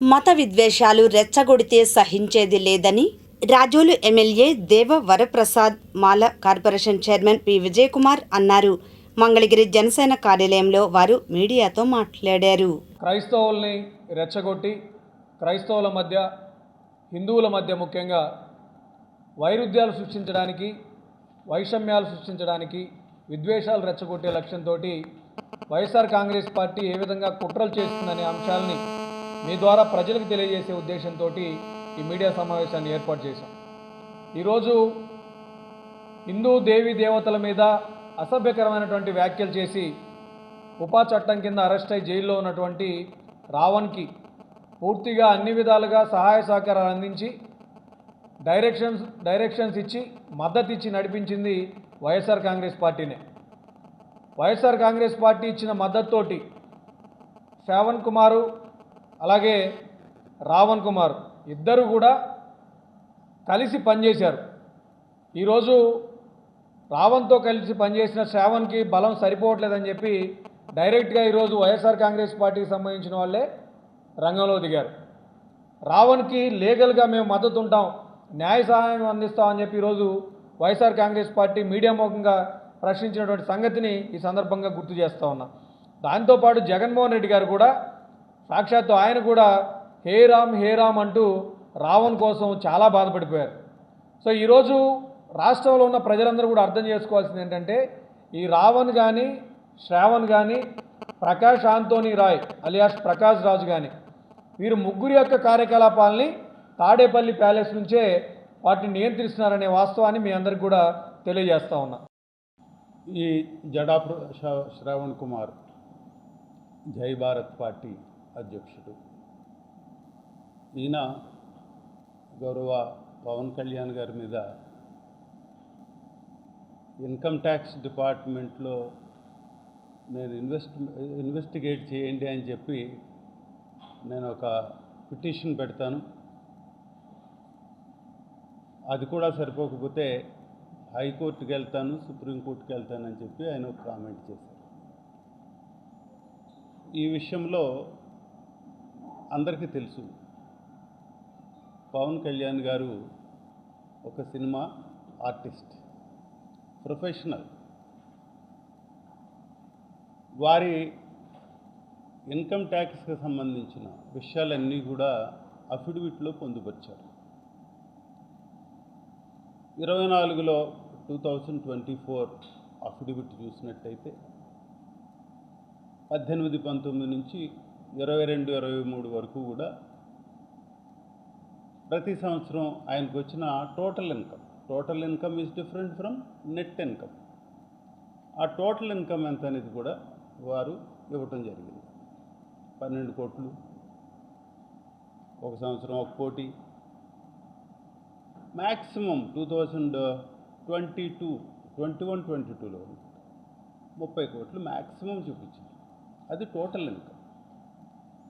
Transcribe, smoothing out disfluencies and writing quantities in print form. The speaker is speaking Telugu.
మత విద్వేషాలు రెచ్చగొడితే సహించేది లేదని రాజోలు ఎమ్మెల్యే దేవ వరప్రసాద్ మాల కార్పొరేషన్ చైర్మన్ పి విజయకుమార్ అన్నారు. మంగళగిరి జనసేన కార్యాలయంలో వారు మీడియాతో మాట్లాడారు. క్రైస్తవుల్ని రెచ్చగొట్టి క్రైస్తవుల మధ్య హిందువుల మధ్య ముఖ్యంగా వైరుధ్యాలు సృష్టించడానికి, వైషమ్యాలు సృష్టించడానికి, విద్వేషాలు రెచ్చగొట్టే లక్ష్యంతో వైఎస్ఆర్ కాంగ్రెస్ పార్టీ ఏ విధంగా కుట్రలు చేస్తుందనే అంశాలని మీ ద్వారా ప్రజలకు తెలియజేసే ఉద్దేశంతో ఈ మీడియా సమావేశాన్ని ఏర్పాటు చేశాం. ఈరోజు హిందూ దేవీ దేవతల మీద అసభ్యకరమైనటువంటి వ్యాఖ్యలు చేసి ఉపా చట్టం కింద అరెస్ట్ అయి జైల్లో ఉన్నటువంటి రావణ్కి పూర్తిగా అన్ని విధాలుగా సహాయ సహకారాలు అందించి డైరెక్షన్స్ ఇచ్చి మద్దతు ఇచ్చి నడిపించింది వైఎస్ఆర్ కాంగ్రెస్ పార్టీనే. వైఎస్ఆర్ కాంగ్రెస్ పార్టీ ఇచ్చిన మద్దతుతోటి శ్రావణ్ కుమారు అలాగే రావణ్ కుమార్ ఇద్దరు కూడా కలిసి పనిచేశారు. ఈరోజు రావణ్తో కలిసి పనిచేసిన శ్రావణ్కి బలం సరిపోవట్లేదని చెప్పి డైరెక్ట్గా ఈరోజు వైఎస్ఆర్ కాంగ్రెస్ పార్టీకి సంబంధించిన వాళ్ళే రంగంలో దిగారు. రావణ్కి లీగల్గా మేము మద్దతు ఉంటాం, న్యాయ సహాయం అందిస్తామని చెప్పి ఈరోజు వైఎస్ఆర్ కాంగ్రెస్ పార్టీ మీడియా ముఖంగా ప్రశ్నించినటువంటి సంగతిని ఈ సందర్భంగా గుర్తు చేస్తూ ఉన్నా. దాంతోపాటు జగన్మోహన్ రెడ్డి గారు కూడా సాక్షాత్తు ఆయన కూడా హే రామ్ అంటూ రావణ్ కోసం చాలా బాధపడిపోయారు. సో ఈరోజు రాష్ట్రంలో ఉన్న ప్రజలందరూ కూడా అర్థం చేసుకోవాల్సింది ఏంటంటే, ఈ రావణ్ కానీ శ్రావణ్ కానీ ప్రకాష్ ఆంటోనీ రాయ్ అలియాస్ ప్రకాష్ రాజు కానీ వీరు ముగ్గురు యొక్క కార్యకలాపాలని తాడేపల్లి ప్యాలెస్ నుంచే వాటిని నియంత్రిస్తున్నారనే వాస్తవాన్ని మీ అందరికి కూడా తెలియజేస్తా ఉన్నా. ఈ జడా శ్రావణ్ కుమార్ జై భారత్ పార్టీ అధ్యక్షుడు. ఈయన గౌరవ పవన్ కళ్యాణ్ గారి మీద ఇన్కమ్ ట్యాక్స్ డిపార్ట్మెంట్లో నేను ఇన్వెస్టిగేట్ చేయండి అని చెప్పి నేను ఒక పిటిషన్ పెడతాను, అది కూడా సరిపోకపోతే హైకోర్టుకి వెళ్తాను, సుప్రీంకోర్టుకి వెళ్తానని చెప్పి ఆయన ఒక కామెంట్ చేశారు. ఈ విషయంలో అందరికీ తెలుసు, పవన్ కళ్యాణ్ గారు ఒక సినిమా ఆర్టిస్ట్, ప్రొఫెషనల్. వారి ఇన్కమ్ ట్యాక్స్కి సంబంధించిన విషయాలన్నీ కూడా అఫిడవిట్లో పొందుపరిచారు. 24లో 2024 అఫిడవిట్ చూసినట్టయితే 18, 19 నుంచి 22, 23 వరకు కూడా ప్రతి సంవత్సరం ఆయనకు వచ్చిన total income is different from net income. ఆ టోటల్ ఇన్కమ్ ఎంత అనేది కూడా వారు ఇవ్వటం జరిగింది. 12 కోట్లు, ఒక సంవత్సరం 1 కోటి, మ్యాక్సిమం 2022, 21, 22లో 30 కోట్లు మ్యాక్సిమం చూపించారు. అది టోటల్ ఇన్కమ్.